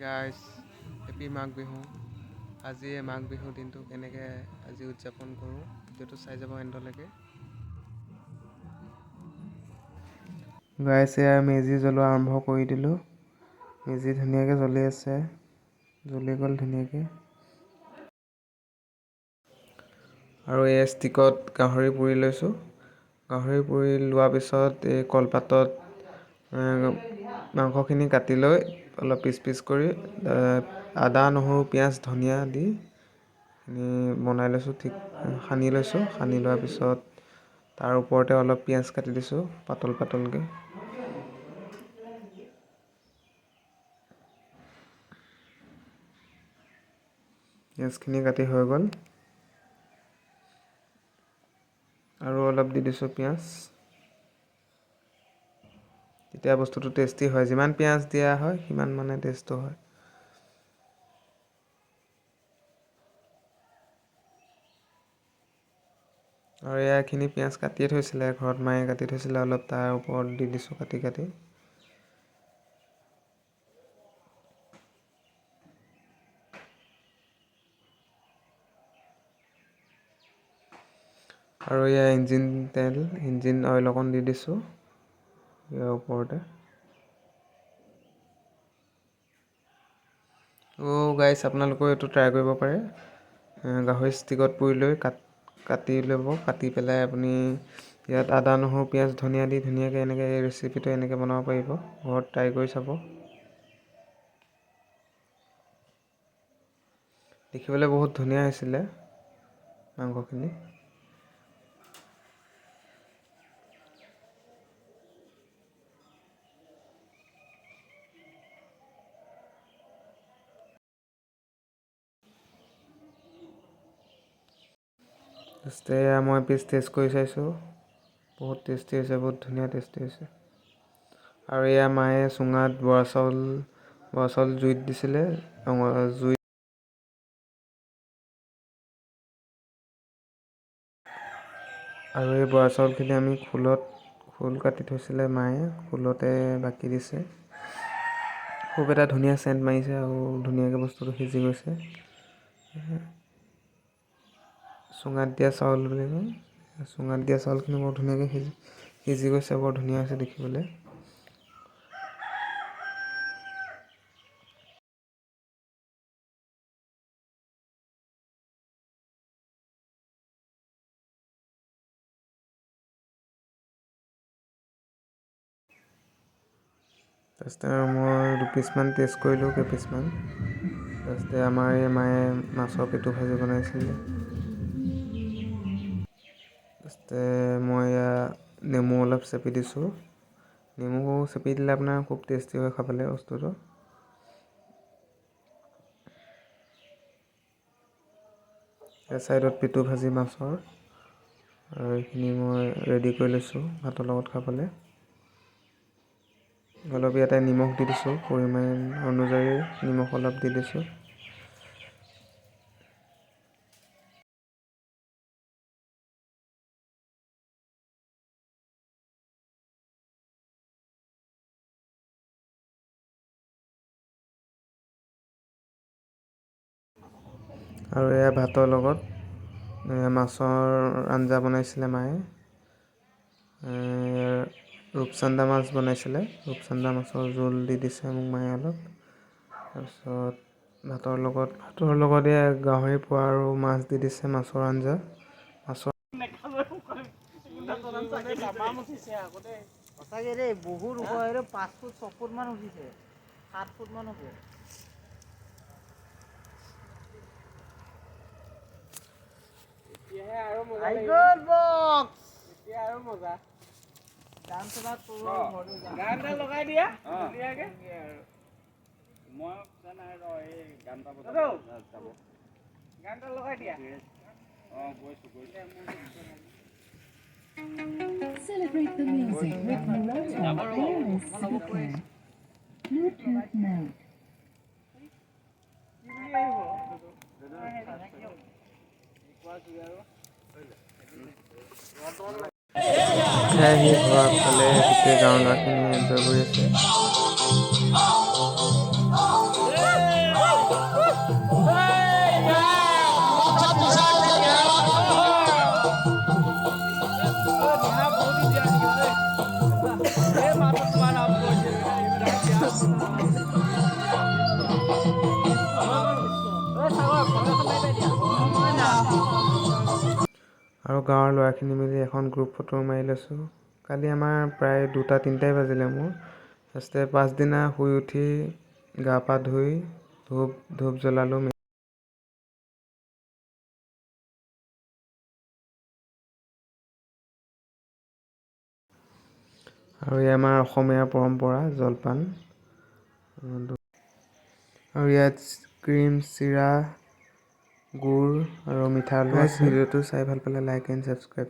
Guys happy Magh Bihu. আজি মাঘ বিহুৰ দিনটো কেনেকৈ আজি উদযাপন কৰোঁ ভিডিঅ'টো চাই যাব এণ্ডলৈকে। গাইজ এয়া মেজি জ্বলোৱা আৰম্ভ কৰি দিলোঁ। মেজি ধুনীয়াকৈ জ্বলি আছে, জ্বলি গ'ল ধুনীয়াকৈ। আৰু এই ষ্টিকত গাহৰি পুৰি লৈছোঁ। গাহৰি পুৰি লোৱাৰ পিছত এই কলপাতত মাংসখিনি কাটি লৈ অলপ পিচ পিচ কৰি আদা নহৰু পিঁয়াজ ধনিয়া দি বনাই লৈছোঁ, সানি লৈছোঁ। সানি লোৱাৰ পিছত তাৰ ওপৰতে অলপ পিঁয়াজ কাটি দিছোঁ পাতল পাতলকৈ। পিঁয়াজখিনি কাটি হৈ গ'ল আৰু অলপ দি দিছোঁ পিঁয়াজ। তেতিয়া বস্তুটো টেষ্টি হয়, যিমান পিঁয়াজ দিয়া হয় সিমান মানে টেষ্টটো হয়। আৰু এইখিনি পিঁয়াজ কাটিয়ে থৈছিলে ঘৰত, মায়ে কাটি থৈছিলে অলপ, তাৰ ওপৰত দি দিছোঁ কাটি কাটি। আৰু এয়া ইঞ্জিন অইল অকণ দি দিছোঁ ইয়াৰ ওপৰতে। গাইজ আপোনালোকেও এইটো ট্ৰাই কৰিব পাৰে। গাহৰি ষ্টিকত পুৰি লৈ কাটি ল'ব, কাটি পেলাই আপুনি ইয়াত আদা নহৰু পিঁয়াজ ধনিয়া দি ধুনীয়াকৈ এনেকৈ এই ৰেচিপিটো এনেকৈ বনাব পাৰিব। ঘৰত ট্ৰাই কৰি চাব। দেখিবলৈ বহুত ধুনীয়া হৈছিলে মাংসখিনি। মই পিচ টেষ্ট কৰি চাইছোঁ, বহুত টেষ্টি হৈছে, বহুত ধুনীয়া টেষ্টি হৈছে। আৰু এয়া মায়ে চুঙাত বৰা চাউল জুইত দিছিলে, জুইত আৰু এই বৰা চাউলখিনি আমি খোল কাটি থৈছিলে মায়ে, খোলতে বাকি দিছে। খুব এটা ধুনীয়া চেণ্ট মাৰিছে আৰু ধুনীয়াকৈ বস্তুটো সিজি গৈছে। চুঙাত দিয়া চাউল বুলি কয়, চুঙাত দিয়া চাউলখিনি বৰ ধুনীয়াকৈ সিজি গৈছে, বৰ ধুনীয়া হৈছে দেখিবলৈ। তাৰপিছতে মই দুপিচমান টেষ্ট কৰিলোঁ, কেইপিচমান। তাৰপিছতে আমাৰ এই মায়ে মাছৰ পেটু ভাজি বনাইছিলে। তাৰপিছতে মই এয়া নেমু অলপ চেপি দিছোঁ। নেমু চেপি দিলে আপোনাৰ খুব টেষ্টি হয় খাবলৈ বস্তুটো। এই চাইডত পেটু ভাজি মাছৰ, আৰু এইখিনি মই ৰেডি কৰি লৈছোঁ ভাতৰ লগত খাবলৈ। অলপ ইয়াতে নিমখ দি দিছোঁ, পৰিমাণ অনুযায়ী নিমখ অলপ দি দিছোঁ। আৰু এয়া ভাতৰ লগত মাছৰ আঞ্জা বনাইছিলে মায়ে। ৰূপচান্দা মাছ বনাইছিলে, ৰূপচান্দা মাছৰ জোল দি দিছে মোক মায়ে অলপ। তাৰপিছত ভাতৰ লগত এয়া গাহৰি পোৱা আৰু মাছ দি দিছে, মাছৰ আঞ্জা। সঁচাকে দেই, বহুত ওখ, 5 ফুট 6 ফুট মান উঠিছে, 7 ফুট মান হ'ব। গান লগাই দিয়া ধুনীয়াকে। গানটা লগাই দিয়া। Celebrate the music with Moto Wireless Supercar. Bluetooth mode. খাই আহি ঘৰৰ আগফালে গোটেই গাঁৱৰ ল'ৰাখিনি এনজয় কৰি আছে। আৰু গাঁৱৰ ল'ৰাখিনি মিলি এখন গ্ৰুপ ফটো মাৰি লৈছোঁ। কালি আমাৰ প্ৰায় 2-3টাই বাজিলে মোৰ। ফাৰ্ষ্টে পাছদিনা শুই উঠি গা পা ধুই ধূপ জ্বলালোঁ। আৰু এই আমাৰ অসমীয়া পৰম্পৰা জলপান। আৰু ইয়াত ক্ৰীম, চিৰা, গুড় আৰু মিঠা আলু আছে। ভিডিঅ'টো চাই ভাল পালে লাইক এণ্ড ছাবস্ক্ৰাইব